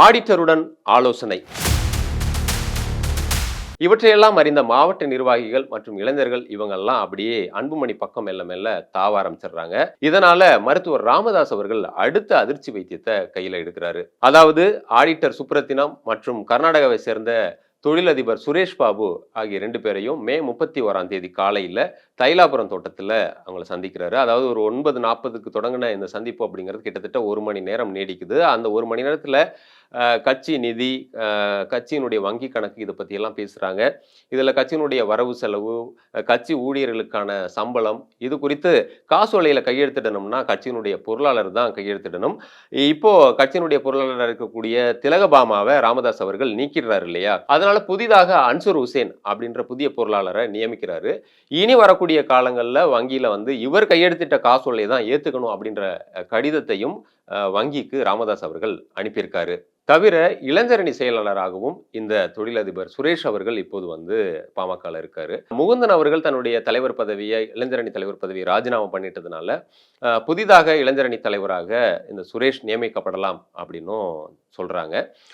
ஆடிட்டருடன் ஆலோசனை. இவற்றையெல்லாம் அறிந்த மாவட்ட நிர்வாகிகள் மற்றும் இளைஞர்கள் இவங்கெல்லாம் அப்படியே அன்புமணி பக்கம் மெல்ல மெல்ல தாவ ஆரம்பிச்சிடுறாங்க. இதனால மருத்துவர் ராமதாஸ் அவர்கள் அடுத்த அதிர்ச்சி வைத்தியத்தை கையில எடுக்கிறாரு. அதாவது ஆடிட்டர் சுப்ரத்தினம் மற்றும் கர்நாடகாவை சேர்ந்த தொழிலதிபர் சுரேஷ் பாபு ஆகிய 2 பேரையும் மே 31ஆம் தேதி காலையில தைலாபுரம் தோட்டத்துல அவங்கள சந்திக்கிறாரு. அதாவது ஒரு 9:40க்கு தொடங்கின இந்த சந்திப்பு அப்படிங்கிறது கிட்டத்தட்ட 1 மணி நேரம் நீடிக்குது. அந்த 1 மணி நேரத்துல கட்சி நிதி, கட்சியினுடைய வங்கி கணக்கு இதை பத்தி எல்லாம் பேசுறாங்க. இதுல கட்சியினுடைய வரவு செலவு, கட்சி ஊழியர்களுக்கான சம்பளம் இது குறித்து காசோலையில கையெழுத்திடணும்னா கட்சியினுடைய பொருளாளர் தான் கையெழுத்திடணும். இப்போ கட்சியினுடைய பொருளாளராக இருக்கக்கூடிய திலகபாமாவை ராமதாஸ் அவர்கள் நீக்கிடுறாரு இல்லையா? அதனால புதிதாக அன்சூர் ஹுசேன் அப்படின்ற புதிய பொருளாளரை நியமிக்கிறாரு. இனி வரக்கூடிய காலங்கள்ல வங்கியில வந்து இவர் கையெழுத்திட்ட காசோலையை தான் ஏத்துக்கணும் அப்படின்ற கடிதத்தையும் வங்கிக்கு ராமதாஸ் அவர்கள் அனுப்பியிருக்காரு. தவிர இளைஞரணி செயலாளராகவும் இந்த தொழிலதிபர் சுரேஷ் அவர்கள் இப்போது வந்து பாமகல இருக்காரு. முகுந்தன் அவர்கள் தன்னுடைய தலைவர் பதவியை, இளைஞரணி தலைவர் பதவியை ராஜினாமா பண்ணிட்டதுனால புதிதாக இளைஞரணி தலைவராக இந்த சுரேஷ் நியமிக்கப்படலாம் அப்படின்னும் சொல்றாங்க.